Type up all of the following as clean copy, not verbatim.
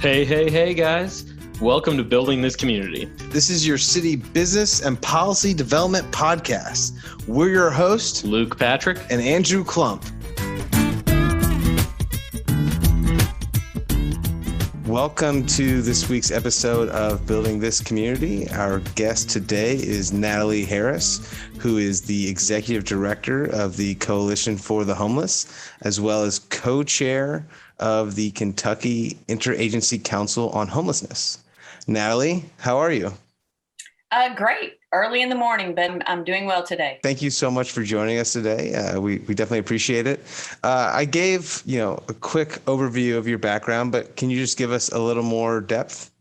Hey, guys. Welcome to Building This Community. This is your city business and policy development podcast. We're your hosts, Luke Patrick and Andrew Klump. Welcome to this week's episode of Building This Community. Our guest today is Natalie Harris, who is the Executive Director of the Coalition for the Homeless, as well as co-chair of the Kentucky Interagency Council on Homelessness. Natalie, how are you? Great. Early in the morning, but I'm doing well today. Thank you so much for joining us today. We definitely appreciate it. I gave, a quick overview of your background, but can you just give us a little more depth?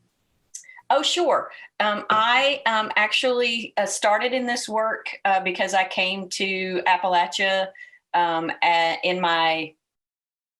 Oh, sure. I actually started in this work because I came to Appalachia in my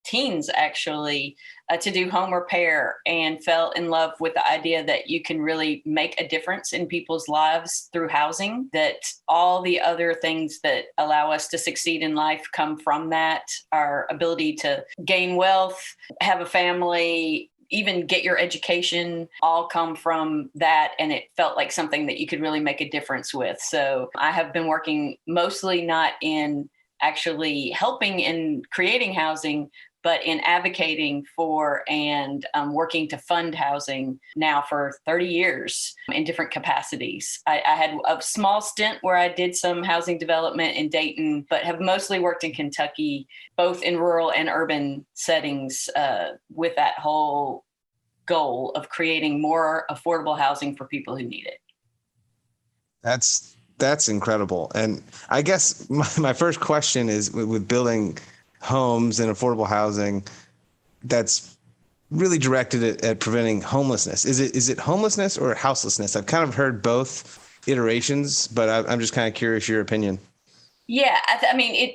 teens, actually, to do home repair, and fell in love with the idea that you can really make a difference in people's lives through housing, that all the other things that allow us to succeed in life come from that. Our ability to gain wealth, have a family, even get your education, all come from that. And it felt like something that you could really make a difference with. So I have been working mostly not in actually helping in creating housing, but in advocating for and working to fund housing now for 30 years in different capacities. I had a small stint where I did some housing development in Dayton, but have mostly worked in Kentucky, both in rural and urban settings, with that whole goal of creating more affordable housing for people who need it. That's incredible. And I guess my first question is, with building homes and affordable housing, that's really directed at preventing homelessness. Is it homelessness or houselessness? I've kind of heard both iterations, but I'm just kind of curious your opinion. Yeah,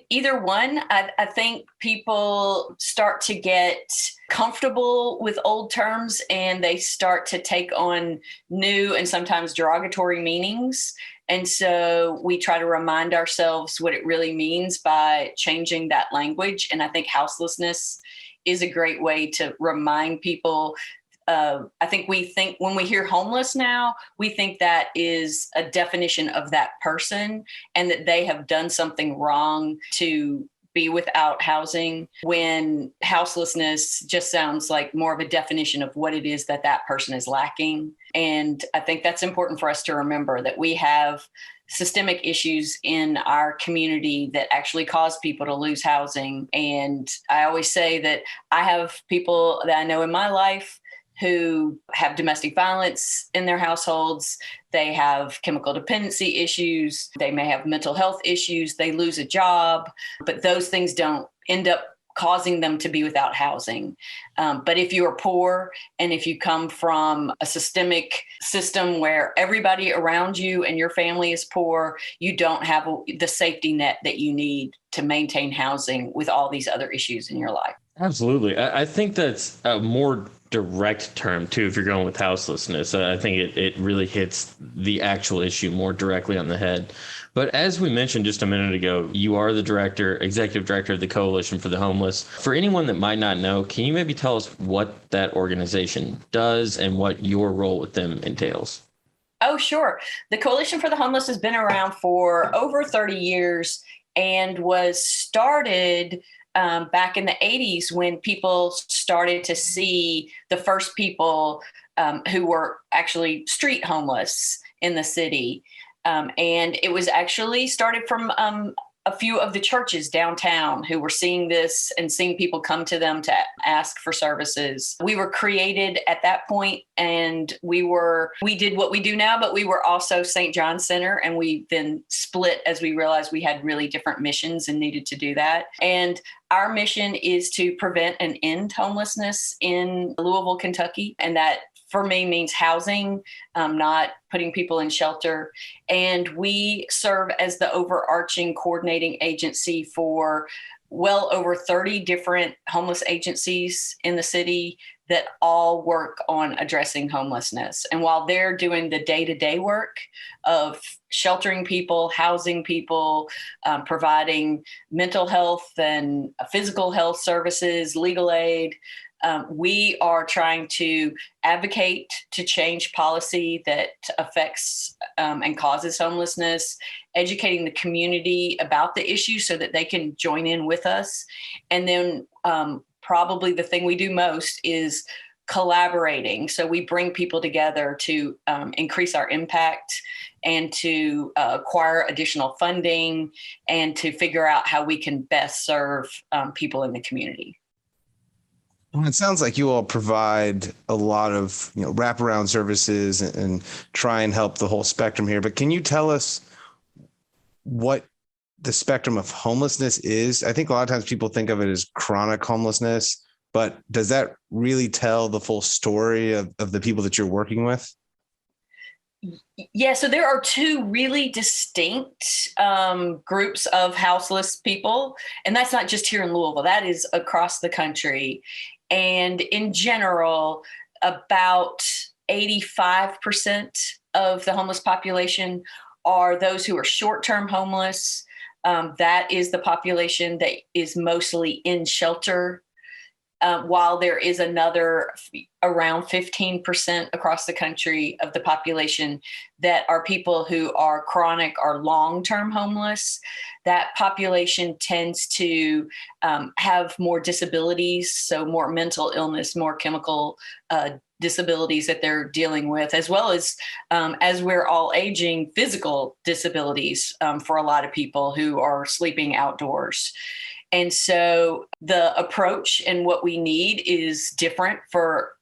either one. I think people start to get comfortable with old terms and they start to take on new and sometimes derogatory meanings. And so we try to remind ourselves what it really means by changing that language. And I think houselessness is a great way to remind people. I think when we hear homeless now, we think that is a definition of that person and that they have done something wrong to be without housing, when houselessness just sounds like more of a definition of what it is that that person is lacking. And I think that's important for us to remember, that we have systemic issues in our community that actually cause people to lose housing. And I always say that I have people that I know in my life who have domestic violence in their households. They have chemical dependency issues. They may have mental health issues. They lose a job, but those things don't end up causing them to be without housing. But if you are poor and if you come from a systemic system where everybody around you and your family is poor, you don't have the safety net that you need to maintain housing with all these other issues in your life. Absolutely. I think that's a more direct term, too, if you're going with houselessness. I think it really hits the actual issue more directly on the head. But as we mentioned just a minute ago, you are the executive director of the Coalition for the Homeless. For anyone that might not know, can you maybe tell us what that organization does and what your role with them entails? Oh, sure. The Coalition for the Homeless has been around for over 30 years and was started back in the 80s when people started to see the first people who were actually street homeless in the city. And it was actually started from a few of the churches downtown who were seeing this and seeing people come to them to ask for services. We were created at that point, and we did what we do now, but we were also St. John's Center, and we then split as we realized we had really different missions and needed to do that. And our mission is to prevent and end homelessness in Louisville, Kentucky, and that for me means housing, not putting people in shelter. And we serve as the overarching coordinating agency for well over 30 different homeless agencies in the city that all work on addressing homelessness. And while they're doing the day-to-day work of sheltering people, housing people, providing mental health and physical health services, legal aid, We are trying to advocate to change policy that affects and causes homelessness, educating the community about the issue so that they can join in with us. And then probably the thing we do most is collaborating. So we bring people together to increase our impact and to acquire additional funding and to figure out how we can best serve people in the community. Well, it sounds like you all provide a lot of wraparound services and try and help the whole spectrum here. But can you tell us what the spectrum of homelessness is? I think a lot of times people think of it as chronic homelessness, but does that really tell the full story of the people that you're working with? Yeah, so there are two really distinct groups of houseless people, and that's not just here in Louisville, that is across the country. And in general, about 85% of the homeless population are those who are short-term homeless. That is the population that is mostly in shelter, while there is another around 15% across the country of the population that are people who are chronic or long-term homeless. That population tends to have more disabilities, so more mental illness, more chemical disabilities that they're dealing with, as well as we're all aging, physical disabilities for a lot of people who are sleeping outdoors. And so the approach and what we need is different for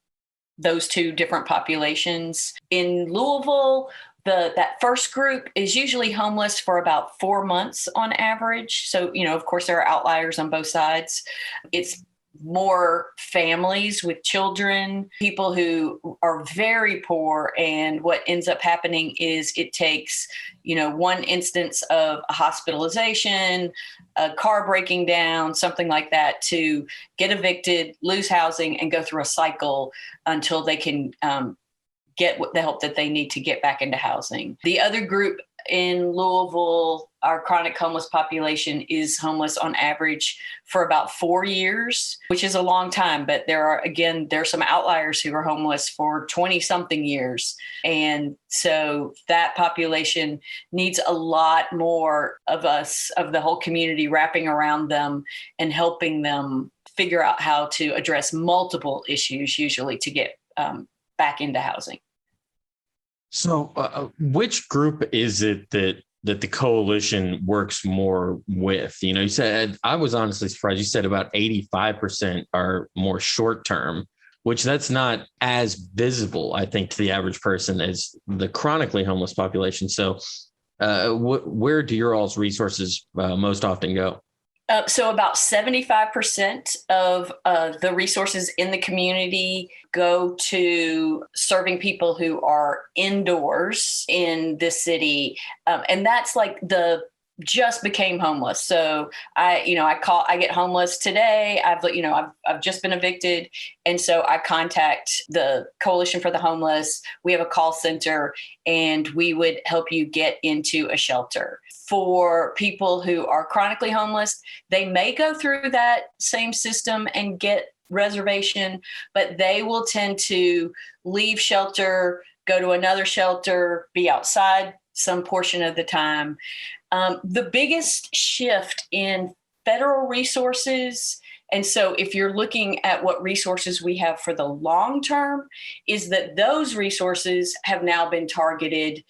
those two different populations. In Louisville, that first group is usually homeless for about 4 months on average. So, of course, there are outliers on both sides. It's more families with children, people who are very poor. And what ends up happening is it takes, one instance of a hospitalization, a car breaking down, something like that, to get evicted, lose housing, and go through a cycle until they can get the help that they need to get back into housing. The other group in Louisville, our chronic homeless population is homeless on average for about 4 years, which is a long time. But there are some outliers who are homeless for 20 something years. And so that population needs a lot more of us, of the whole community, wrapping around them and helping them figure out how to address multiple issues, usually to get back into housing. So which group is it that the coalition works more with? You said, I was honestly surprised. You said about 85% are more short term, which that's not as visible, I think, to the average person as the chronically homeless population. So where do your all's resources most often go? So about 75% of the resources in the community go to serving people who are indoors in this city. And that's like just became homeless. So I get homeless today. I've just been evicted. And so I contact the Coalition for the Homeless. We have a call center and we would help you get into a shelter. For people who are chronically homeless, they may go through that same system and get reservation, but they will tend to leave shelter, go to another shelter, be outside some portion of the time. The biggest shift in federal resources, and so if you're looking at what resources we have for the long term, is that those resources have now been targeted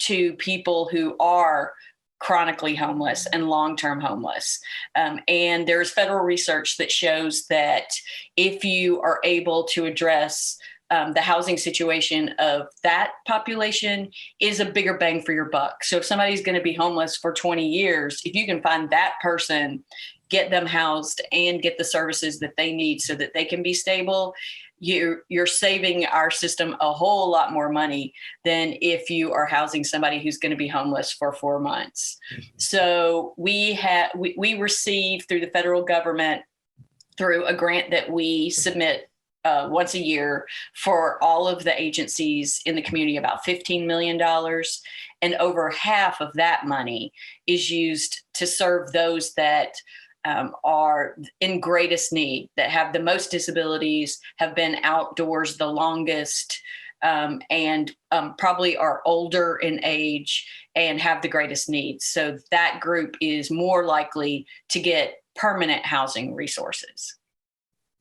to people who are chronically homeless and long-term homeless. And there's federal research that shows that if you are able to address the housing situation of that population, is a bigger bang for your buck. So if somebody's going to be homeless for 20 years, if you can find that person, get them housed and get the services that they need so that they can be stable, you're saving our system a whole lot more money than if you are housing somebody who's going to be homeless for 4 months. So we receive through the federal government, through a grant that we submit once a year for all of the agencies in the community, about $15 million. And over half of that money is used to serve those that are in greatest need, that have the most disabilities, have been outdoors the longest, and probably are older in age and have the greatest needs. So that group is more likely to get permanent housing resources.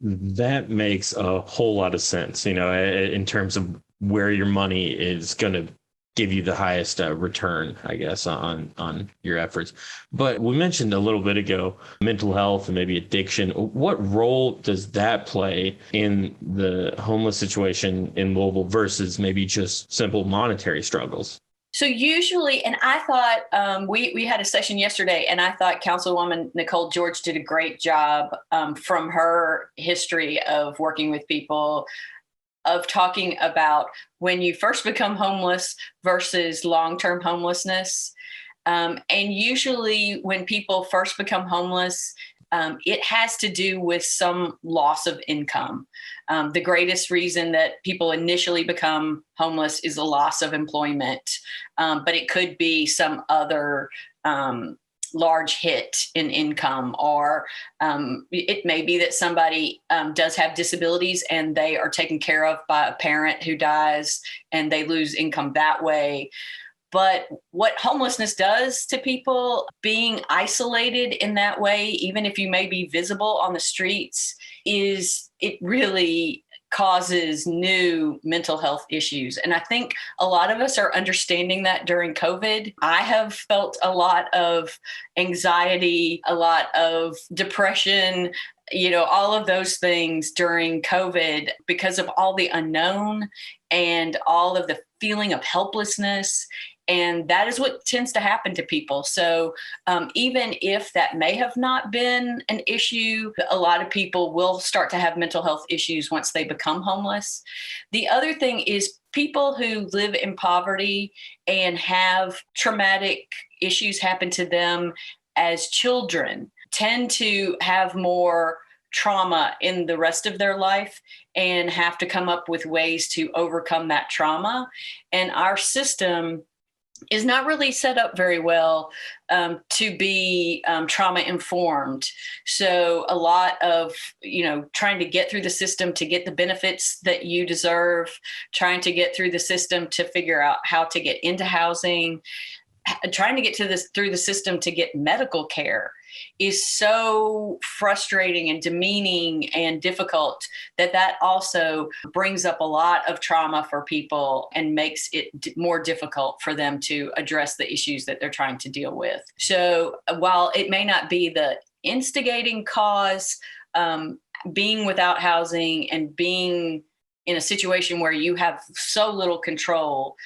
That makes a whole lot of sense, in terms of where your money is going to give you the highest return, I guess, on your efforts. But we mentioned a little bit ago mental health and maybe addiction. What role does that play in the homeless situation in Louisville versus maybe just simple monetary struggles? So usually, and I thought we had a session yesterday, and I thought Councilwoman Nicole George did a great job from her history of working with people, of talking about when you first become homeless versus long-term homelessness. And usually when people first become homeless, it has to do with some loss of income. The greatest reason that people initially become homeless is a loss of employment, but it could be some other large hit in income, or it may be that somebody does have disabilities and they are taken care of by a parent who dies and they lose income that way. But what homelessness does to people, being isolated in that way, even if you may be visible on the streets, is it really causes new mental health issues. And I think a lot of us are understanding that during COVID. I have felt a lot of anxiety, a lot of depression, all of those things during COVID because of all the unknown and all of the feeling of helplessness. And that is what tends to happen to people. So even if that may have not been an issue, a lot of people will start to have mental health issues once they become homeless. The other thing is people who live in poverty and have traumatic issues happen to them as children tend to have more trauma in the rest of their life and have to come up with ways to overcome that trauma. And our system is not really set up very well to be trauma informed. So a lot of, trying to get through the system to get the benefits that you deserve, trying to get through the system to figure out how to get into housing, trying to get through the system to get medical care is so frustrating and demeaning and difficult that also brings up a lot of trauma for people and makes it more difficult for them to address the issues that they're trying to deal with. So while it may not be the instigating cause, being without housing and being in a situation where you have so little control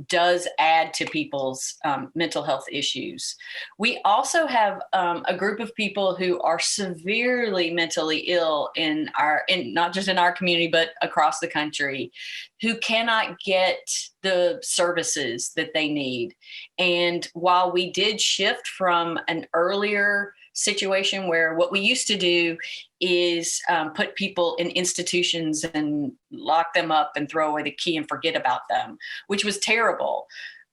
does add to people's mental health issues. We also have a group of people who are severely mentally ill in not just in our community, but across the country, who cannot get the services that they need. And while we did shift from an earlier situation where what we used to do is put people in institutions and lock them up and throw away the key and forget about them, which was terrible.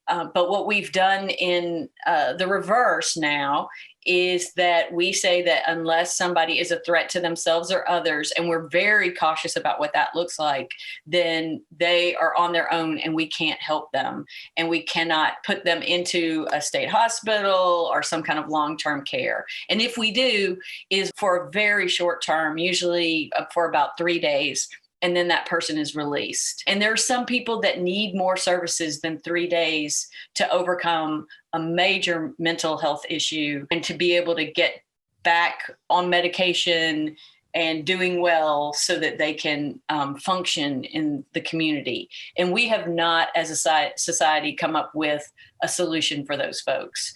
But what we've done in the reverse now is that we say that unless somebody is a threat to themselves or others, and we're very cautious about what that looks like, then they are on their own and we can't help them. And we cannot put them into a state hospital or some kind of long-term care. And if we do, is for a very short term, usually for about 3 days. And then that person is released. And there are some people that need more services than 3 days to overcome a major mental health issue and to be able to get back on medication and doing well so that they can function in the community. And we have not, as a society, come up with a solution for those folks.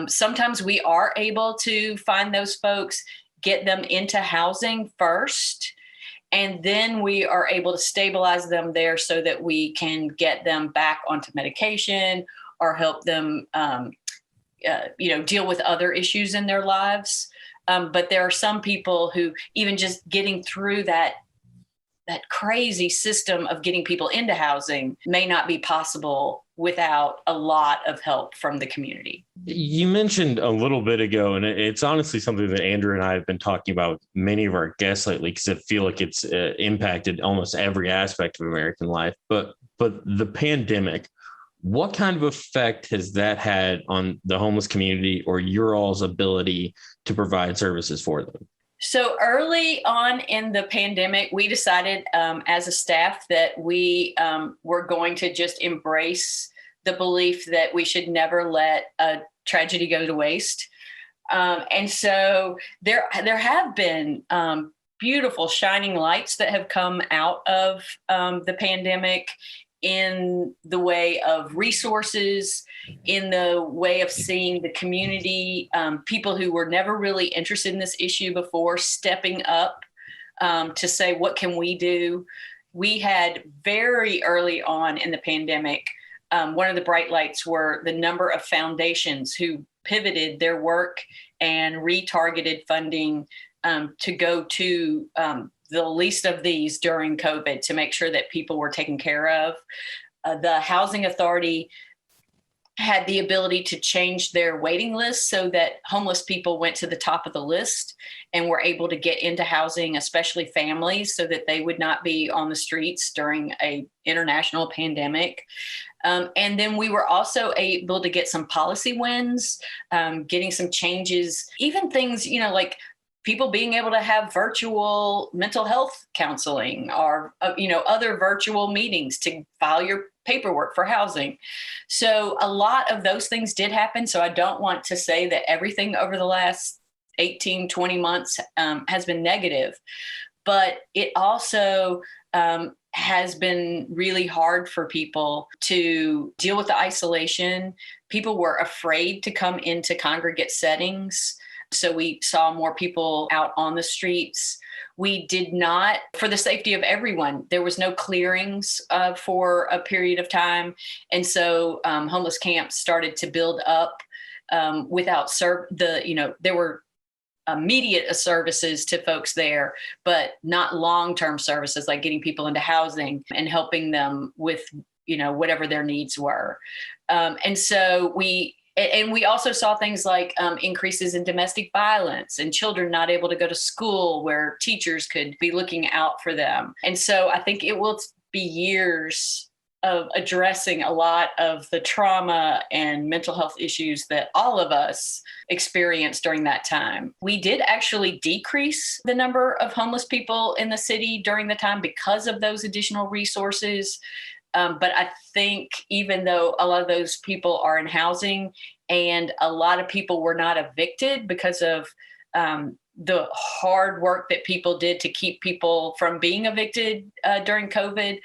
Sometimes we are able to find those folks, get them into housing first, and then we are able to stabilize them there so that we can get them back onto medication or help them, deal with other issues in their lives. But there are some people who even just getting through that crazy system of getting people into housing may not be possible without a lot of help from the community. You mentioned a little bit ago, and it's honestly something that Andrew and I have been talking about with many of our guests lately, because I feel like it's impacted almost every aspect of American life. But the pandemic, what kind of effect has that had on the homeless community or your all's ability to provide services for them? So early on in the pandemic, we decided as a staff that we were going to just embrace the belief that we should never let a tragedy go to waste. And so there have been beautiful shining lights that have come out of the pandemic in the way of resources, in the way of seeing the community, people who were never really interested in this issue before stepping up to say, what can we do? We had very early on in the pandemic, one of the bright lights were the number of foundations who pivoted their work and retargeted funding to go to the least of these during COVID to make sure that people were taken care of. The Housing Authority had the ability to change their waiting list so that homeless people went to the top of the list and were able to get into housing, especially families, so that they would not be on the streets during an international pandemic. And then we were also able to get some policy wins, getting some changes, even things, like people being able to have virtual mental health counseling or, other virtual meetings to file your paperwork for housing. So a lot of those things did happen. So I don't want to say that everything over the last 18, 20 months has been negative, but it also has been really hard for people to deal with the isolation. People were afraid to come into congregate settings. So we saw more people out on the streets. We did not, for the safety of everyone, there was no clearings for a period of time. And so homeless camps started to build up without there were immediate services to folks there, but not long-term services like getting people into housing and helping them with, whatever their needs were. And so we also saw things like increases in domestic violence and children not able to go to school where teachers could be looking out for them. And so I think it will be years of addressing a lot of the trauma and mental health issues that all of us experienced during that time. We did actually decrease the number of homeless people in the city during the time because of those additional resources. But I think even though a lot of those people are in housing and a lot of people were not evicted because of the hard work that people did to keep people from being evicted during COVID,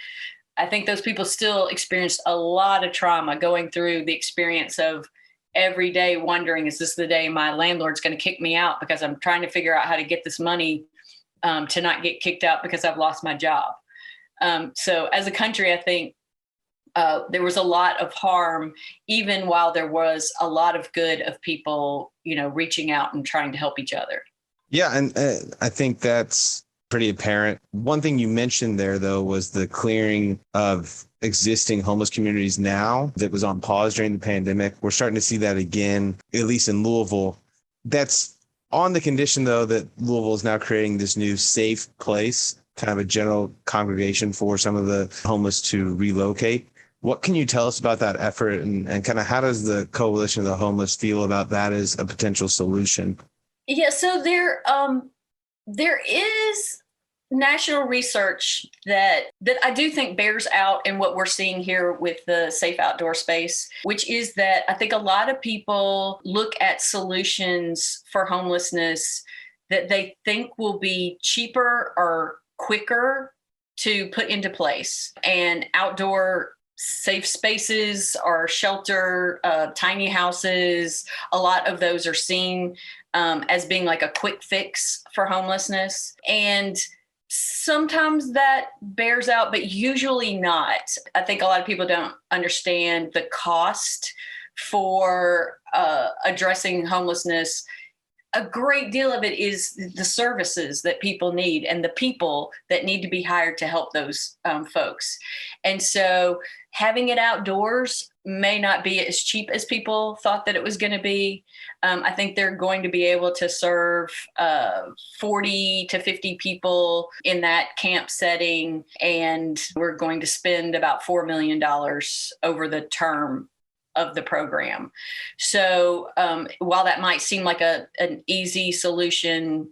I think those people still experienced a lot of trauma going through the experience of every day wondering, is this the day my landlord's going to kick me out because I'm trying to figure out how to get this money to not get kicked out because I've lost my job. So as a country, I think there was a lot of harm, even while there was a lot of good of people, reaching out and trying to help each other. Yeah, and I think that's pretty apparent. One thing you mentioned there, though, was the clearing of existing homeless communities now that was on pause during the pandemic. We're starting to see that again, at least in Louisville. That's on the condition, though, that Louisville is now creating this new safe place, kind of a general congregation for some of the homeless to relocate. What can you tell us about that effort and kind of how does the Coalition of the Homeless feel about that as a potential solution? Yeah, so there is national research that I do think bears out in what we're seeing here with the safe outdoor space, which is that I think a lot of people look at solutions for homelessness that they think will be cheaper or quicker to put into place. And outdoor safe spaces or shelter, tiny houses, a lot of those are seen as being like a quick fix for homelessness. And sometimes that bears out, but usually not. I think a lot of people don't understand the cost for addressing homelessness a great deal of it is the services that people need and the people that need to be hired to help those folks. And so having it outdoors may not be as cheap as people thought that it was going to be. I think they're going to be able to serve 40 to 50 people in that camp setting. And we're going to spend about $4 million over the term of the program. So while that might seem like an easy solution,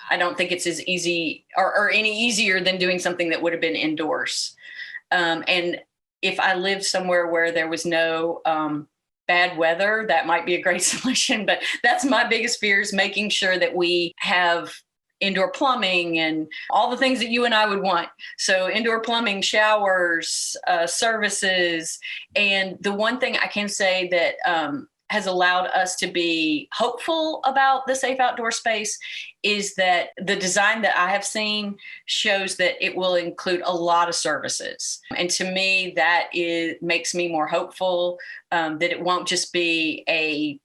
I don't think it's as easy or any easier than doing something that would have been indoors. And if I lived somewhere where there was no bad weather, that might be a great solution. But that's my biggest fear, is making sure that we have indoor plumbing and all the things that you and I would want. So indoor plumbing, showers, services. And the one thing I can say that has allowed us to be hopeful about the safe outdoor space is that the design that I have seen shows that it will include a lot of services. And to me, that makes me more hopeful that it won't just be a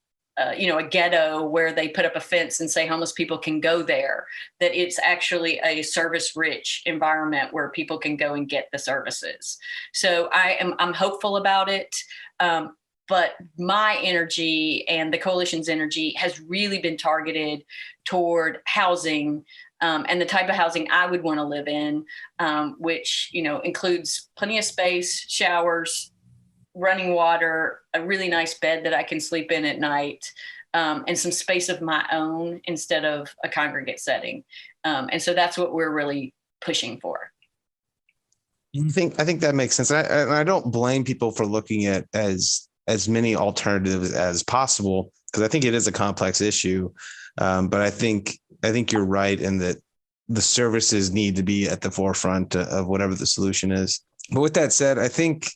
ghetto where they put up a fence and say homeless people can go there, that it's actually a service-rich environment where people can go and get the services. So I'm hopeful about it. But my energy and the coalition's energy has really been targeted toward housing and the type of housing I would want to live in, which, includes plenty of space, showers, running water, a really nice bed that I can sleep in at night, and some space of my own instead of a congregate setting. And so that's what we're really pushing for. I think that makes sense. And I don't blame people for looking at as many alternatives as possible, because I think it is a complex issue. But I think you're right in that the services need to be at the forefront of whatever the solution is. But with that said, I think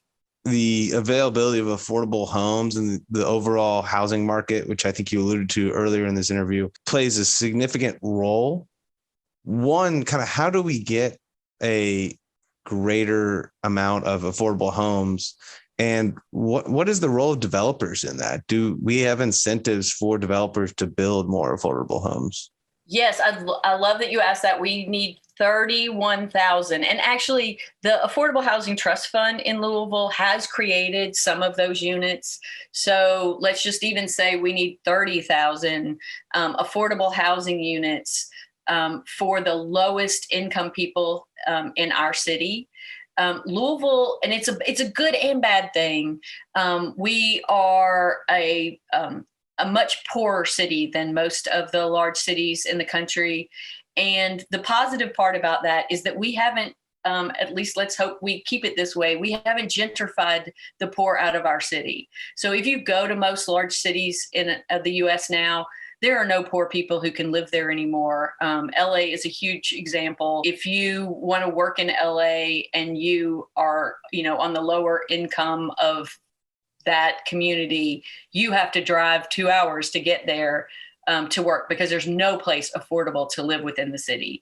the availability of affordable homes and the overall housing market, which I think you alluded to earlier in this interview, plays a significant role. One, kind of how do we get a greater amount of affordable homes? And what is the role of developers in that? Do we have incentives for developers to build more affordable homes? Yes, I love that you asked that. We need 31,000. And actually, the Affordable Housing Trust Fund in Louisville has created some of those units. So let's just even say we need 30,000 affordable housing units for the lowest income people in our city. Louisville, and it's a good and bad thing. We are a much poorer city than most of the large cities in the country. And the positive part about that is that we haven't, at least let's hope we keep it this way, we haven't gentrified the poor out of our city. So if you go to most large cities in the US now, there are no poor people who can live there anymore. LA is a huge example. If you want to work in LA and you are, on the lower income of that community, you have to drive 2 hours to get there to work because there's no place affordable to live within the city.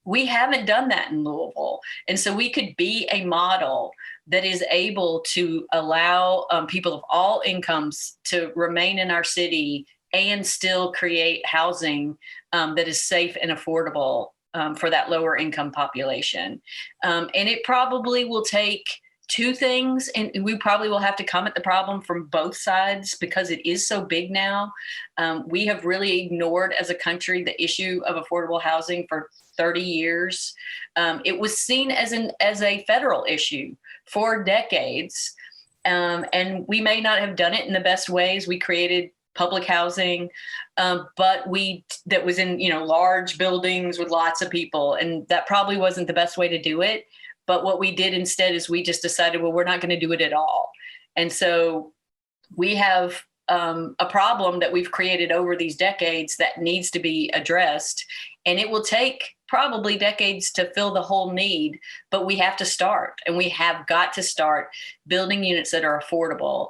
We haven't done that in Louisville. And so we could be a model that is able to allow people of all incomes to remain in our city and still create housing that is safe and affordable for that lower income population. And it probably will take two things, and we probably will have to come at the problem from both sides because it is so big now. We have really ignored as a country the issue of affordable housing for 30 years. It was seen as a federal issue for decades. And we may not have done it in the best ways. We created public housing, but that was in large buildings with lots of people, and that probably wasn't the best way to do it. But what we did instead is we just decided, well, we're not going to do it at all. And so we have a problem that we've created over these decades that needs to be addressed. And it will take probably decades to fill the whole need, but we have to start, and we have got to start building units that are affordable.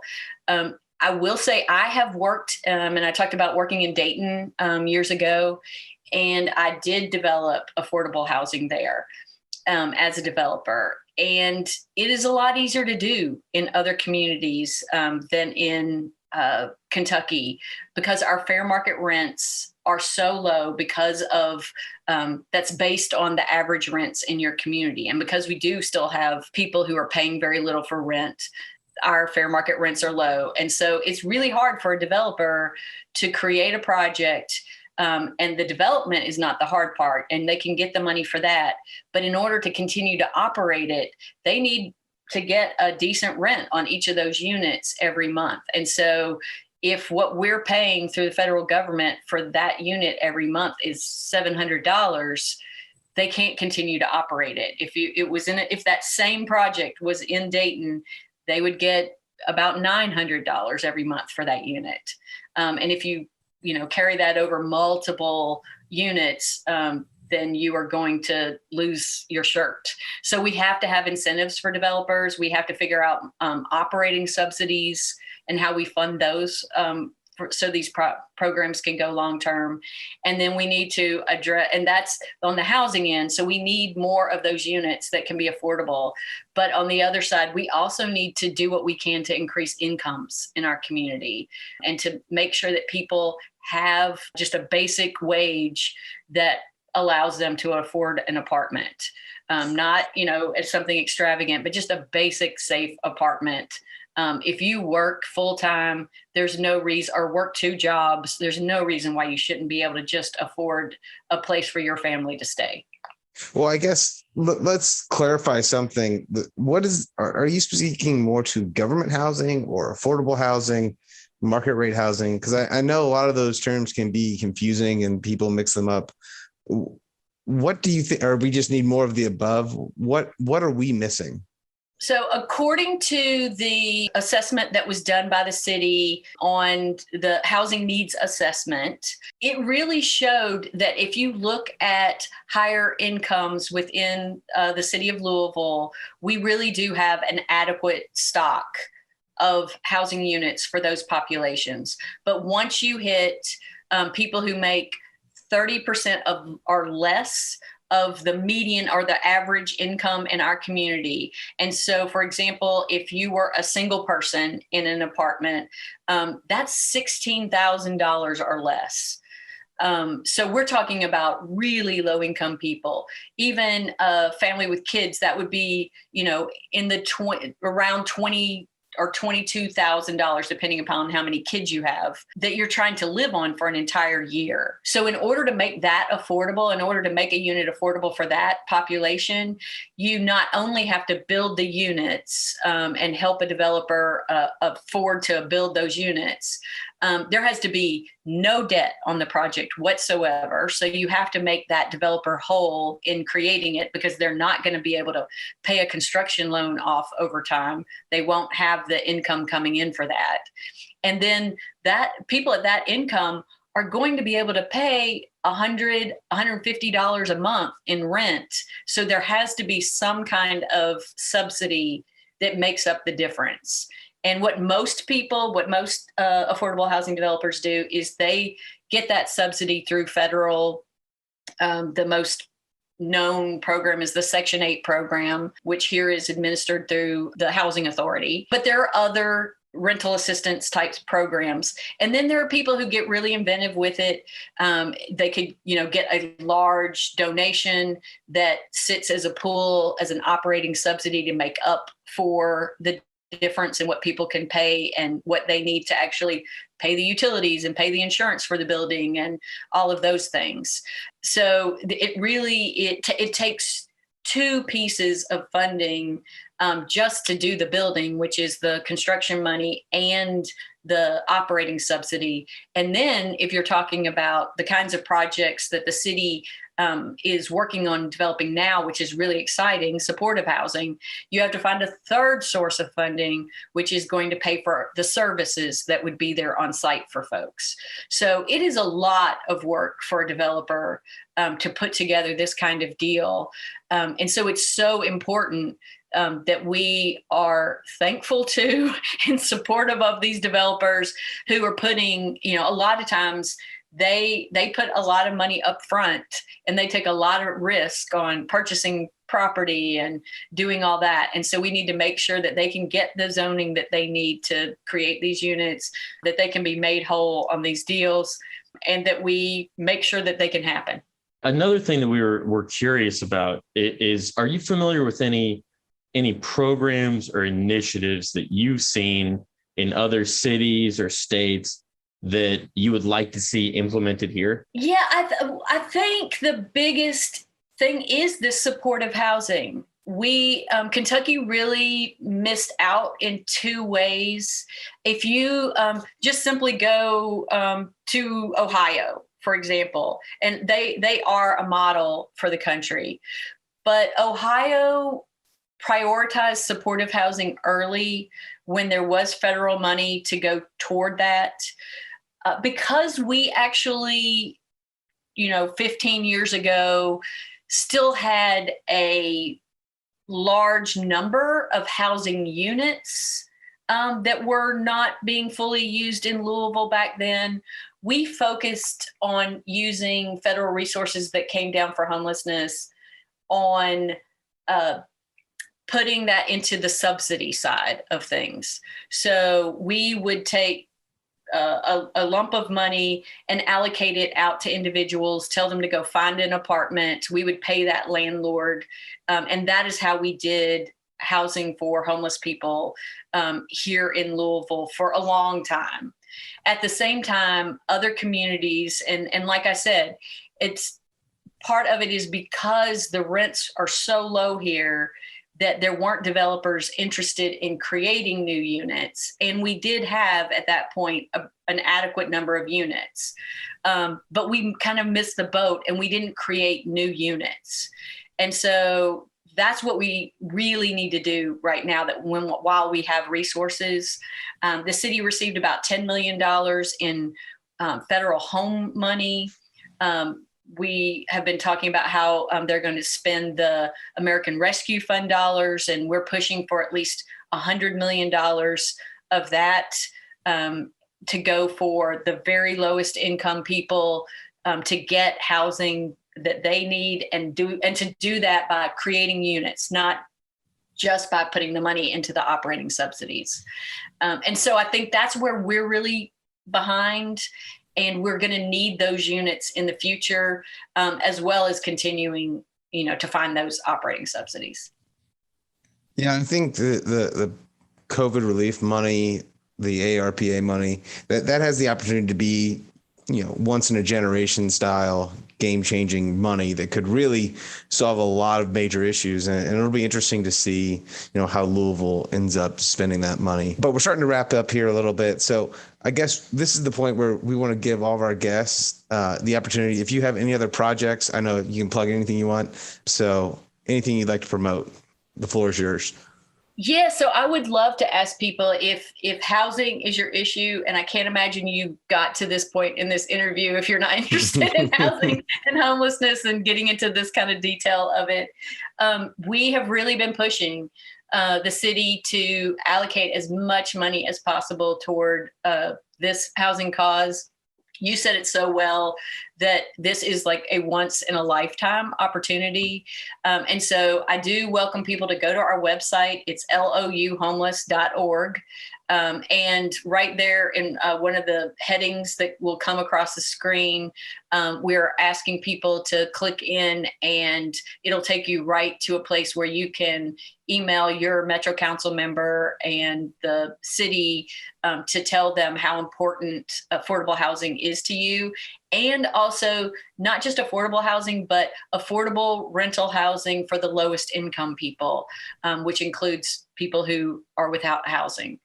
I will say I have worked, and I talked about working in Dayton years ago, and I did develop affordable housing there as a developer. And it is a lot easier to do in other communities than in Kentucky, because our fair market rents are so low because of that's based on the average rents in your community. And because we do still have people who are paying very little for rent, our fair market rents are low. And so it's really hard for a developer to create a project. And the development is not the hard part, and they can get the money for that. But in order to continue to operate it, they need to get a decent rent on each of those units every month. And so if what we're paying through the federal government for that unit every month is $700, they can't continue to operate it. If that same project was in Dayton, they would get about $900 every month for that unit. And if you carry that over multiple units, then you are going to lose your shirt. So we have to have incentives for developers. We have to figure out operating subsidies and how we fund those so these programs can go long term. And then we need to address, and that's on the housing end. So we need more of those units that can be affordable. But on the other side, we also need to do what we can to increase incomes in our community and to make sure that people have just a basic wage that allows them to afford an apartment. Not, it's something extravagant, but just a basic, safe apartment. If you work full time, there's no reason, or work two jobs, there's no reason why you shouldn't be able to just afford a place for your family to stay. Well, I guess let's clarify something. Are you speaking more to government housing or affordable housing, market rate housing? Because I know a lot of those terms can be confusing and people mix them up. What do you think? Or we just need more of the above? What are we missing? So according to the assessment that was done by the city on the housing needs assessment, it really showed that if you look at higher incomes within the city of Louisville, we really do have an adequate stock of housing units for those populations. But once you hit people who make 30% of or less of the median or the average income in our community. And so, for example, if you were a single person in an apartment, that's $16,000 or less. So we're talking about really low income people. Even a family with kids, that would be, in the around 20 or $22,000, depending upon how many kids you have, that you're trying to live on for an entire year. So in order to make that affordable, in order to make a unit affordable for that population, you not only have to build the units and help a developer afford to build those units, there has to be no debt on the project whatsoever. So you have to make that developer whole in creating it, because they're not going to be able to pay a construction loan off over time. They won't have the income coming in for that. And then that people at that income are going to be able to pay $100, $150 a month in rent. So there has to be some kind of subsidy that makes up the difference. And what most affordable housing developers do is they get that subsidy through federal. The most known program is the Section 8 program, which here is administered through the Housing Authority. But there are other rental assistance types programs. And then there are people who get really inventive with it. They could, get a large donation that sits as a pool, as an operating subsidy to make up for the difference in what people can pay and what they need to actually pay the utilities and pay the insurance for the building and all of those things. So it takes two pieces of funding just to do the building, which is the construction money and the operating subsidy. And then if you're talking about the kinds of projects that the city is working on developing now, which is really exciting, supportive housing, you have to find a third source of funding, which is going to pay for the services that would be there on site for folks. So it is a lot of work for a developer to put together this kind of deal. And so it's so important that we are thankful to and supportive of these developers who are putting, a lot of times they put a lot of money up front, and they take a lot of risk on purchasing property and doing all that. And so we need to make sure that they can get the zoning that they need to create these units, that they can be made whole on these deals, and that we make sure that they can happen. Another thing that we're curious about is, are you familiar with any programs or initiatives that you've seen in other cities or states that you would like to see implemented here? Yeah, I think the biggest thing is this supportive housing. Kentucky really missed out in two ways. If you just simply go to Ohio, for example, and they are a model for the country, but Ohio prioritized supportive housing early when there was federal money to go toward that. Because we actually, 15 years ago, still had a large number of housing units that were not being fully used in Louisville back then, we focused on using federal resources that came down for homelessness on putting that into the subsidy side of things. So we would take a lump of money and allocate it out to individuals, tell them to go find an apartment. We would pay that landlord. And that is how we did housing for homeless people here in Louisville for a long time. At the same time, other communities, and like I said, it's part of it is because the rents are so low here that there weren't developers interested in creating new units. And we did have, at that point, an adequate number of units. But we kind of missed the boat and we didn't create new units. And so that's what we really need to do right now, that while we have resources. The city received about $10 million in federal home money. We have been talking about how they're going to spend the American Rescue Fund dollars, and we're pushing for at least $100 million of that to go for the very lowest income people to get housing that they need, and to do that by creating units, not just by putting the money into the operating subsidies. And so I think that's where we're really behind. And we're going to need those units in the future, as well as continuing, to find those operating subsidies. Yeah, I think the COVID relief money, the ARPA money, that has the opportunity to be, once in a generation style, game-changing money that could really solve a lot of major issues. And it'll be interesting to see, how Louisville ends up spending that money. But we're starting to wrap up here a little bit. So I guess this is the point where we want to give all of our guests the opportunity. If you have any other projects, I know you can plug anything you want. So anything you'd like to promote, the floor is yours. Yeah, so I would love to ask people if housing is your issue, and I can't imagine you got to this point in this interview if you're not interested in housing and homelessness and getting into this kind of detail of it. We have really been pushing the city to allocate as much money as possible toward this housing cause. You said it so well that this is like a once in a lifetime opportunity. And so I do welcome people to go to our website. It's louhomeless.org. And right there in one of the headings that will come across the screen, we're asking people to click in, and it'll take you right to a place where you can email your Metro Council member and the city to tell them how important affordable housing is to you. And also not just affordable housing, but affordable rental housing for the lowest income people, which includes people who are without housing.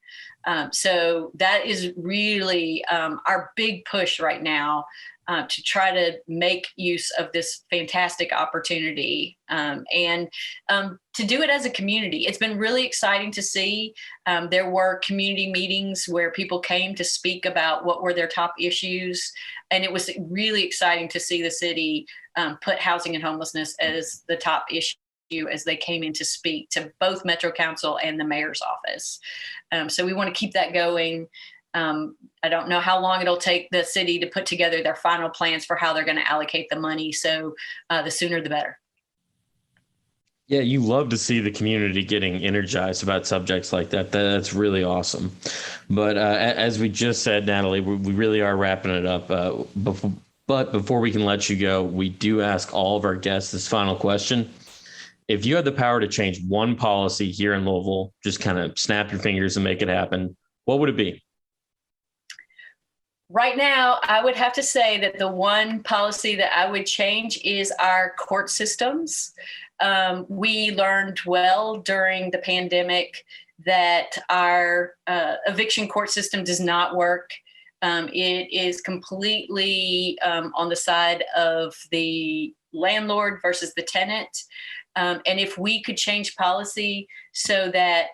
So that is really our big push right now to try to make use of this fantastic opportunity and to do it as a community. It's been really exciting to see. There were community meetings where people came to speak about what were their top issues. And it was really exciting to see the city put housing and homelessness as the top issue as they came in to speak to both Metro Council and the mayor's office. So we want to keep that going. I don't know how long it'll take the city to put together their final plans for how they're going to allocate the money. So the sooner the better. Yeah, you love to see the community getting energized about subjects like that. That's really awesome. But as we just said, Natalie, we really are wrapping it up. But before we can let you go, we do ask all of our guests this final question. If you had the power to change one policy here in Louisville, just kind of snap your fingers and make it happen, what would it be? Right now, I would have to say that the one policy that I would change is our court systems. We learned well during the pandemic that our eviction court system does not work. It is completely on the side of the landlord versus the tenant. And if we could change policy so that,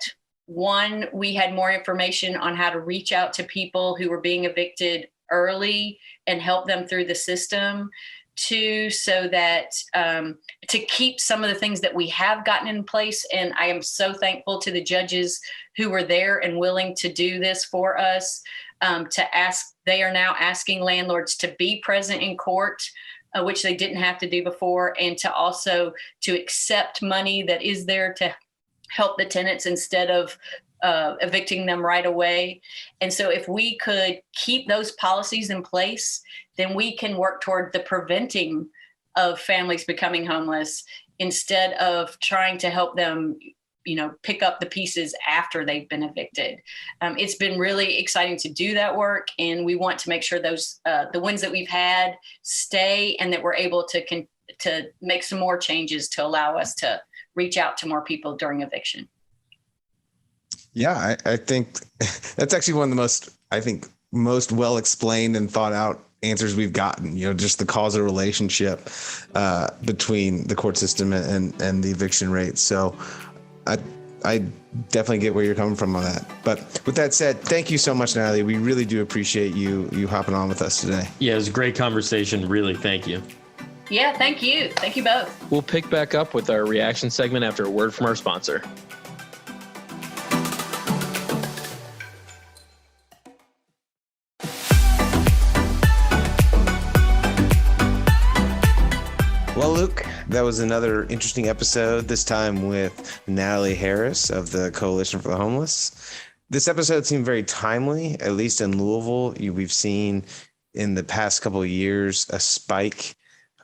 one, we had more information on how to reach out to people who were being evicted early and help them through the system. Two, so that to keep some of the things that we have gotten in place. And I am so thankful to the judges who were there and willing to do this for us, to ask. They are now asking landlords to be present in court, which they didn't have to do before, and to also to accept money that is there to help the tenants instead of evicting them right away. And so if we could keep those policies in place, then we can work toward the preventing of families becoming homeless instead of trying to help them, pick up the pieces after they've been evicted. It's been really exciting to do that work, and we want to make sure those the wins that we've had stay, and that we're able to make some more changes to allow us to reach out to more people during eviction. Yeah, I think that's actually one of the most well explained and thought out answers we've gotten. Just the causal relationship between the court system and the eviction rate. So I definitely get where you're coming from on that. But with that said, thank you so much, Natalie. We really do appreciate you hopping on with us today. Yeah, it was a great conversation. Really, thank you. Yeah, thank you. Thank you both. We'll pick back up with our reaction segment after a word from our sponsor. Well, Luke, that was another interesting episode, this time with Natalie Harris of the Coalition for the Homeless. This episode seemed very timely, at least in Louisville. We've seen in the past couple of years a spike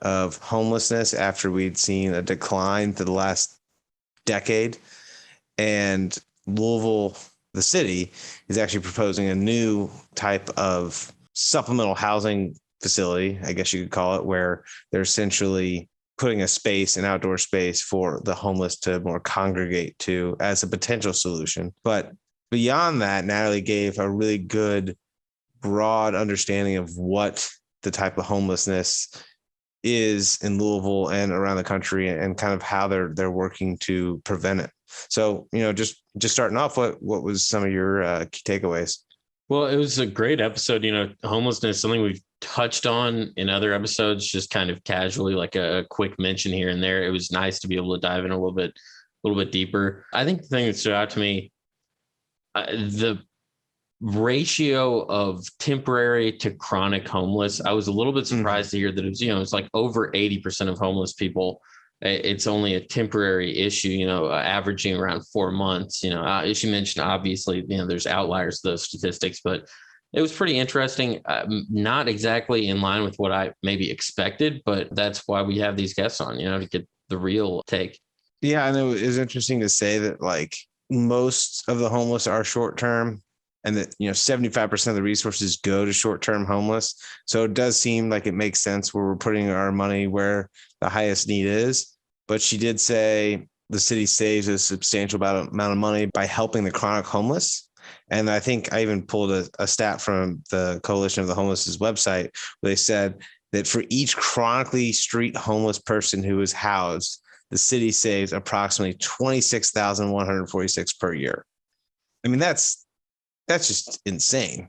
of homelessness after we'd seen a decline for the last decade. And Louisville, the city, is actually proposing a new type of supplemental housing facility, I guess you could call it, where they're essentially putting an outdoor space for the homeless to more congregate to as a potential solution. But beyond that, Natalie gave a really good, broad understanding of what the type of homelessness is in Louisville and around the country, and kind of how they're working to prevent it. So, just starting off, what was some of your key takeaways? Well, it was a great episode. Homelessness, something we've touched on in other episodes, just kind of casually, like a quick mention here and there. It was nice to be able to dive in a little bit deeper. I think the thing that stood out to me, the ratio of temporary to chronic homeless, I was a little bit surprised to hear that it's like over 80% of homeless people, it's only a temporary issue, averaging around 4 months. As you mentioned, obviously, there's outliers to those statistics, but it was pretty interesting. Not exactly in line with what I maybe expected, but that's why we have these guests on, to get the real take. Yeah, and it was interesting to say that like most of the homeless are short-term, and that 75% of the resources go to short-term homeless. So it does seem like it makes sense where we're putting our money where the highest need is. But she did say the city saves a substantial amount of money by helping the chronic homeless. And I think I even pulled a stat from the Coalition of the Homeless's website, where they said that for each chronically street homeless person who is housed, the city saves approximately $26,146 per year. I mean, that's just insane.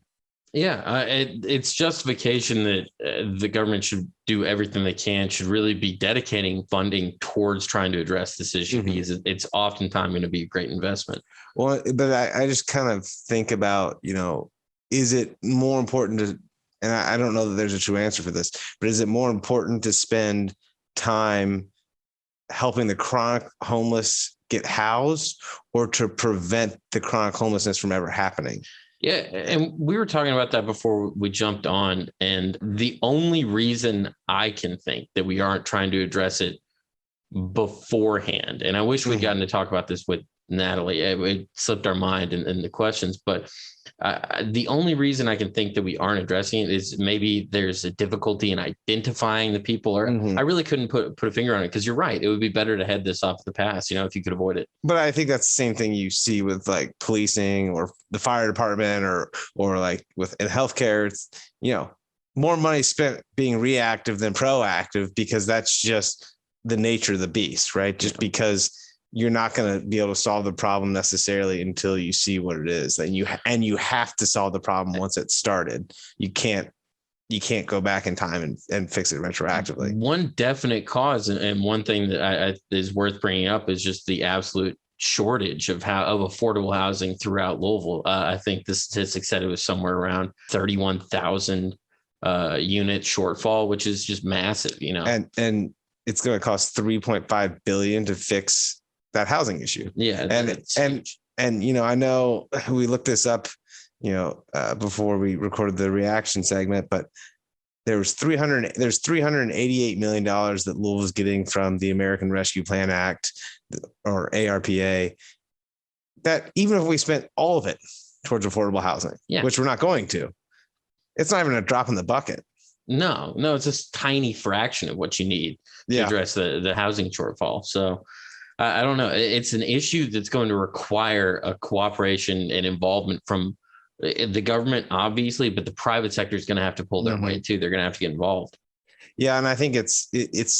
Yeah, it's justification that the government should do everything they can, should really be dedicating funding towards trying to address this issue, because it's oftentimes going to be a great investment. Well, but I just kind of think about, is it more important to, and I don't know that there's a true answer for this, but is it more important to spend time helping the chronic homeless get housed or to prevent the chronic homelessness from ever happening? Yeah. And we were talking about that before we jumped on. And the only reason I can think that we aren't trying to address it beforehand, and I wish we'd gotten to talk about this with Natalie, it slipped our mind in the questions, but the only reason I can think that we aren't addressing it is maybe there's a difficulty in identifying the people, or I really couldn't put a finger on it, because you're right. It would be better to head this off the pass, if you could avoid it. But I think that's the same thing you see with like policing or the fire department or like in healthcare. It's, more money spent being reactive than proactive, because that's just the nature of the beast, right? Just because you're not going to be able to solve the problem necessarily until you see what it is. And you have to solve the problem once it's started. You can't go back in time and fix it retroactively. One definite cause, and one thing that is worth bringing up, is just the absolute shortage of affordable housing throughout Louisville. I think the statistic said it was somewhere around 31,000 unit shortfall, which is just massive, and it's going to cost $3.5 billion to fix that housing issue. Yeah. And I know we looked this up, before we recorded the reaction segment, but there's $388 million that Louisville's getting from the American Rescue Plan Act, or ARPA, that even if we spent all of it towards affordable housing, which we're not going to, it's not even a drop in the bucket. No, it's a tiny fraction of what you need to address the housing shortfall. So I don't know. It's an issue that's going to require a cooperation and involvement from the government, obviously, but the private sector is going to have to pull their weight too. They're going to have to get involved. Yeah. And I think it's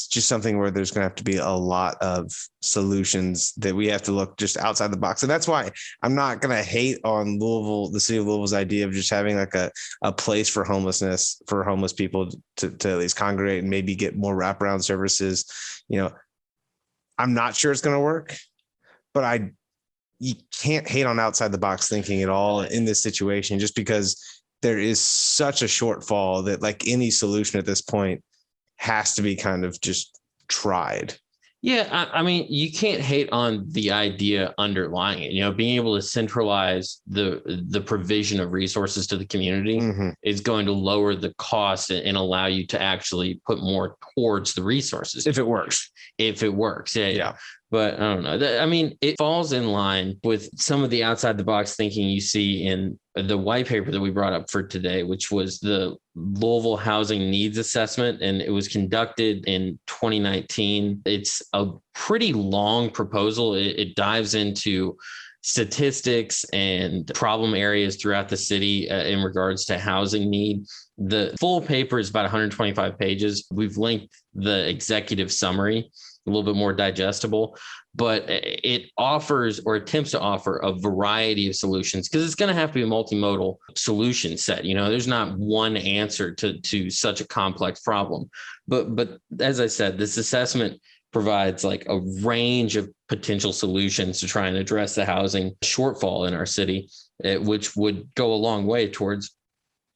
just something where there's going to have to be a lot of solutions that we have to look just outside the box. And that's why I'm not going to hate on Louisville, the city of Louisville's idea of just having like a place for homeless people to at least congregate and maybe get more wraparound services. I'm not sure it's going to work, but you can't hate on outside the box thinking at all in this situation, just because there is such a shortfall that like any solution at this point has to be kind of just tried. Yeah, I mean, you can't hate on the idea underlying it. Being able to centralize the provision of resources to the community is going to lower the cost and allow you to actually put more towards the resources. If it works. Yeah. But I don't know. I mean, it falls in line with some of the outside the box thinking you see in the white paper that we brought up for today, which was the Louisville Housing Needs Assessment. And it was conducted in 2019. It's a pretty long proposal. It dives into statistics and problem areas throughout the city in regards to housing need. The full paper is about 125 pages. We've linked the executive summary, a little bit more digestible, but it offers or attempts to offer a variety of solutions, because it's going to have to be a multimodal solution set. There's not one answer to such a complex problem. But as I said, this assessment provides like a range of potential solutions to try and address the housing shortfall in our city, which would go a long way towards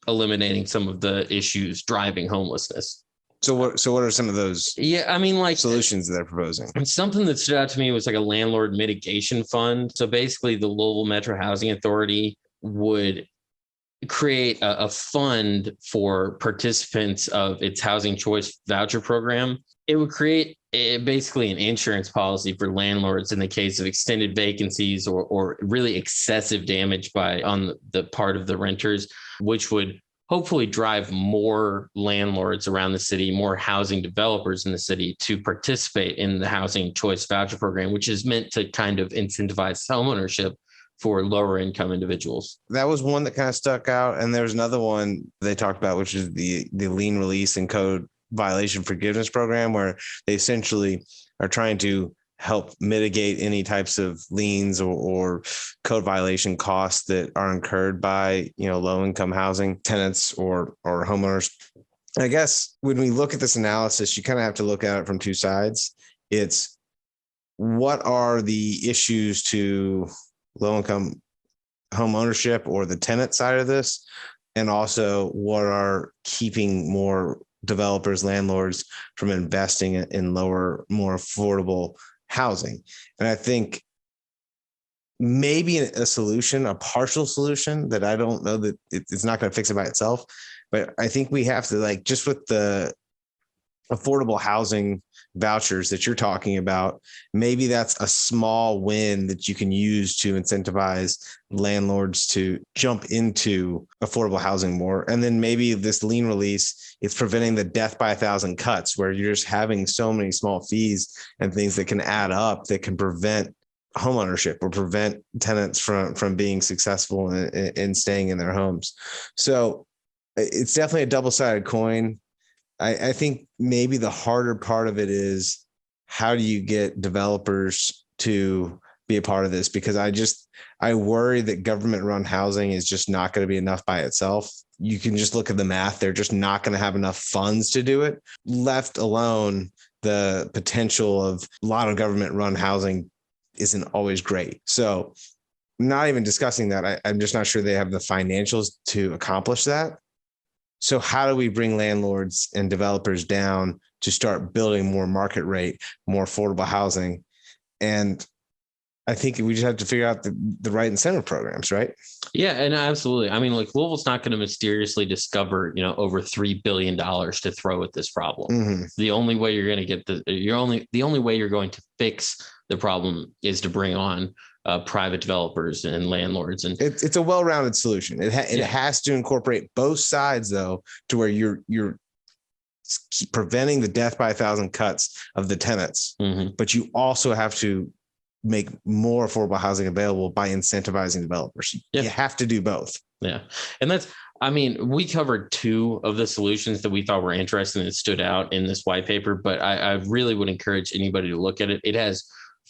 eliminating some of the issues driving homelessness. So what are some of those? Yeah, I mean, like solutions they're proposing? Something that stood out to me was like a landlord mitigation fund. So basically, the Louisville Metro Housing Authority would create a fund for participants of its housing choice voucher program. It would create basically an insurance policy for landlords in the case of extended vacancies or really excessive damage on the part of the renters, which would hopefully drive more landlords around the city, more housing developers in the city to participate in the housing choice voucher program, which is meant to kind of incentivize homeownership for lower income individuals. That was one that kind of stuck out. And there's another one they talked about, which is the lien release and code violation forgiveness program, where they essentially are trying to help mitigate any types of liens or code violation costs that are incurred by, low income housing tenants or homeowners. And I guess when we look at this analysis, you kind of have to look at it from two sides. It's what are the issues to low income home ownership or the tenant side of this, and also what are keeping more developers, landlords from investing in lower, more affordable housing. And I think maybe a solution, a partial solution that I don't know that it's not going to fix it by itself, but I think we have to, like, just with the affordable housing vouchers that you're talking about, maybe that's a small win that you can use to incentivize landlords to jump into affordable housing more. And then maybe this lien release is preventing the death by 1,000 cuts, where you're just having so many small fees and things that can add up that can prevent homeownership or prevent tenants from being successful in staying in their homes. So it's definitely a double-sided coin. I think maybe the harder part of it is, how do you get developers to be a part of this? Because I worry that government run housing is just not going to be enough by itself. You can just look at the math. They're just not going to have enough funds to do it, left alone the potential of a lot of government run housing isn't always great. So not even discussing that, I'm just not sure they have the financials to accomplish that. So how do we bring landlords and developers down to start building more market rate, more affordable housing? And I think we just have to figure out the right incentive programs, right? Yeah, and absolutely. I mean, like, Louisville's not going to mysteriously discover, over $3 billion to throw at this problem. Mm-hmm. The only way you're going to get the only way you're going to fix the problem is to bring on private developers and landlords. And it's a well-rounded solution. It has to incorporate both sides, though, to where you're preventing the death by 1,000 cuts of the tenants, but you also have to make more affordable housing available by incentivizing developers. You have to do both. Yeah. And we covered two of the solutions that we thought were interesting that stood out in this white paper, but I really would encourage anybody to look at it. It has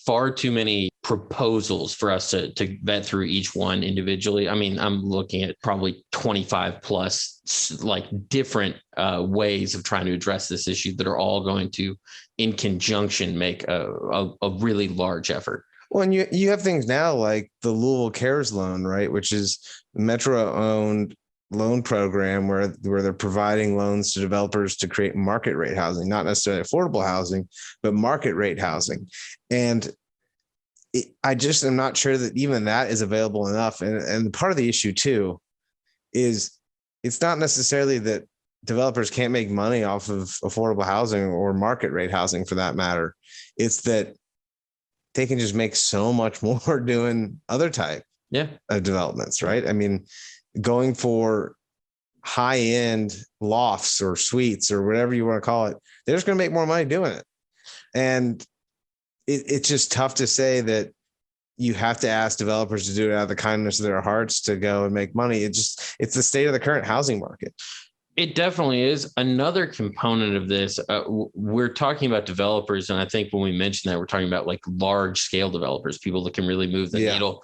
far too many proposals for us to vet through each one individually. I mean, I'm looking at probably 25 plus like different ways of trying to address this issue that are all going to, in conjunction, make a really large effort. Well, and you have things now like the Louisville Cares Loan, right, which is Metro-owned loan program where they're providing loans to developers to create market rate housing, not necessarily affordable housing, but market rate housing. And I just am not sure that even that is available enough. And part of the issue too is it's not necessarily that developers can't make money off of affordable housing or market rate housing for that matter. It's that they can just make so much more doing other type of developments, right? I mean, going for high-end lofts or suites or whatever you want to call it, they're just going to make more money doing it. And it's just tough to say that you have to ask developers to do it out of the kindness of their hearts to go and make money. It's the state of the current housing market. It definitely is. Another component of this, we're talking about developers, and I think when we mention that, we're talking about like large scale developers, people that can really move the needle.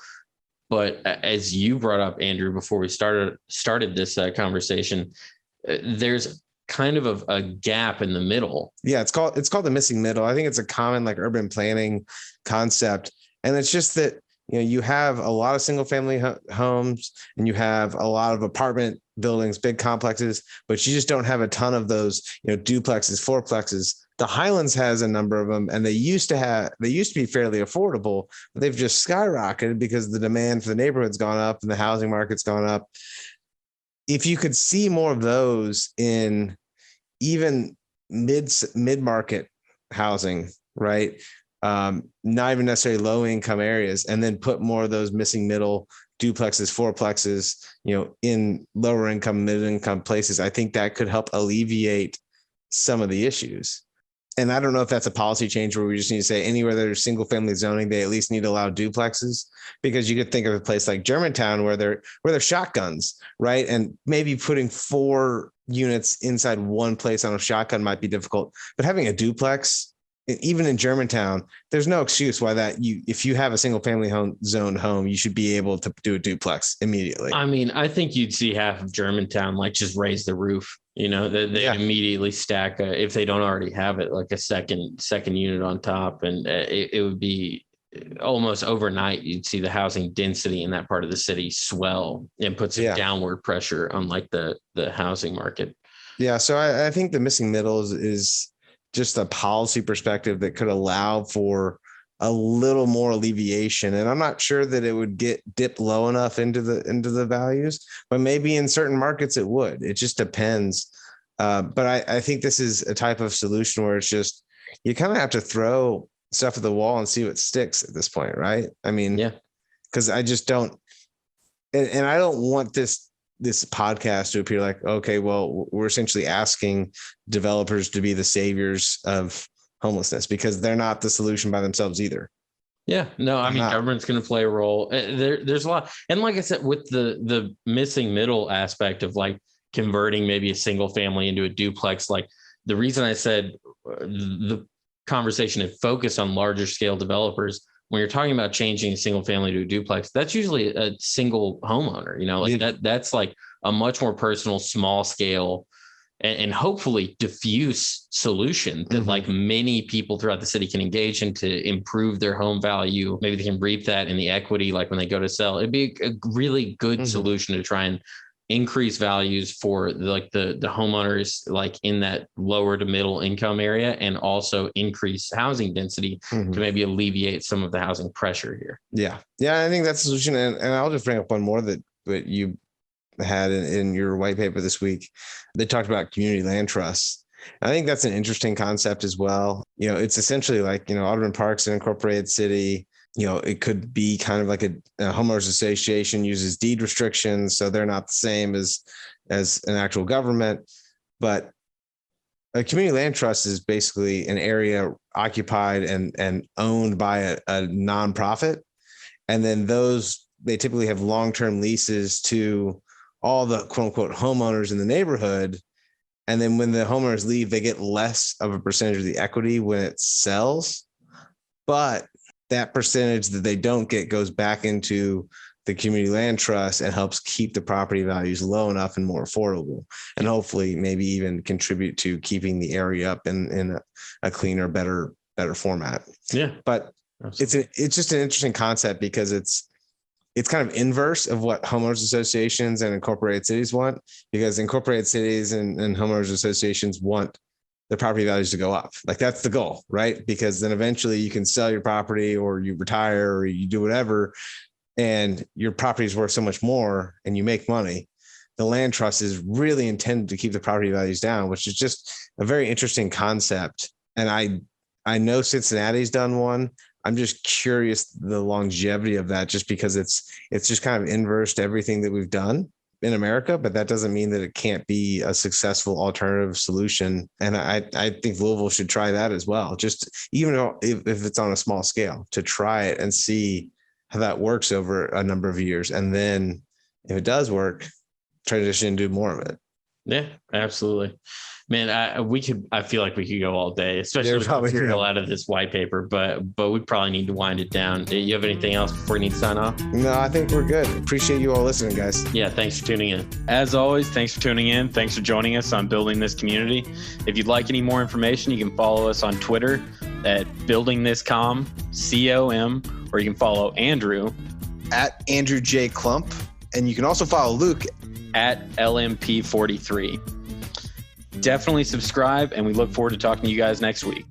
But as you brought up, Andrew, before we started this conversation, there's kind of a gap in the middle. Yeah, it's called the missing middle. I think it's a common like urban planning concept, and it's just that you have a lot of single family homes and you have a lot of apartment buildings, big complexes, but you just don't have a ton of those duplexes, fourplexes. The Highlands has a number of them, and they used to be fairly affordable, but they've just skyrocketed because the demand for the neighborhood's gone up and the housing market's gone up. If you could see more of those in even mid-market housing, right? Not even necessarily low income areas, and then put more of those missing middle duplexes, fourplexes, in lower income, mid-income places, I think that could help alleviate some of the issues. And I don't know if that's a policy change where we just need to say anywhere there's single family zoning, they at least need to allow duplexes, because you could think of a place like Germantown where they're shotguns, right? And maybe putting 4 units inside one place on a shotgun might be difficult, but having a duplex, even in Germantown, there's no excuse why if you have a single family zoned home, you should be able to do a duplex immediately. I mean, I think you'd see half of Germantown like just raise the roof, they immediately stack if they don't already have it, like a second unit on top. And it would be almost overnight, you'd see the housing density in that part of the city swell and put some downward pressure on like the housing market. Yeah. So I think the missing middle is just a policy perspective that could allow for a little more alleviation. And I'm not sure that it would dip low enough into the values, but maybe in certain markets it would. It just depends. But I think this is a type of solution where it's just, you kind of have to throw stuff at the wall and see what sticks at this point, right? I mean, because I just don't, and I don't want this podcast to appear like, okay, well, we're essentially asking developers to be the saviors of homelessness, because they're not the solution by themselves either. Yeah, no, I mean, government's going to play a role. There's a lot. And like I said, with the missing middle aspect of like converting maybe a single family into a duplex, like the reason I said the conversation had focused on larger scale developers, when you're talking about changing a single family to a duplex, that's usually a single homeowner, like that's like a much more personal, small scale and hopefully diffuse solution that like many people throughout the city can engage in to improve their home value. Maybe they can reap that in the equity, like when they go to sell. It'd be a really good solution to try and increase values for like the homeowners like in that lower to middle income area, and also increase housing density to maybe alleviate some of the housing pressure here. Yeah, I think that's the solution. And I'll just bring up one more that you had in your white paper this week. They talked about community land trusts. I think that's an interesting concept as well. It's essentially like, Audubon Park's an incorporated city. It could be kind of like a homeowners association uses deed restrictions, so they're not the same as an actual government. But a community land trust is basically an area occupied and owned by a nonprofit. And then they typically have long-term leases to all the quote unquote homeowners in the neighborhood. And then when the homeowners leave, they get less of a percentage of the equity when it sells. But that percentage that they don't get goes back into the community land trust and helps keep the property values low enough and more affordable, and hopefully maybe even contribute to keeping the area up in a cleaner, better format. Yeah. But absolutely. It's just an interesting concept because it's kind of inverse of what homeowners associations and incorporated cities want, because incorporated cities and homeowners associations want the property values to go up. Like that's the goal, right? Because then eventually you can sell your property or you retire or you do whatever, and your property is worth so much more and you make money. The land trust is really intended to keep the property values down, which is just a very interesting concept. And I know Cincinnati's done one. I'm just curious the longevity of that, just because it's just kind of inverse to everything that we've done in America, but that doesn't mean that it can't be a successful alternative solution. And I think Louisville should try that as well. Just even if it's on a small scale, to try it and see how that works over a number of years. And then if it does work, transition and do more of it. Yeah, absolutely. Man, I feel like we could go all day, especially with the material out of this white paper, but we probably need to wind it down. Do you have anything else before we need to sign off? No, I think we're good. Appreciate you all listening, guys. Yeah, thanks for tuning in. As always, thanks for tuning in. Thanks for joining us on Building This Community. If you'd like any more information, you can follow us on Twitter at BuildingThisCom, COM, or you can follow Andrew at Andrew J. Klump. And you can also follow Luke at LMP43. Definitely subscribe, and we look forward to talking to you guys next week.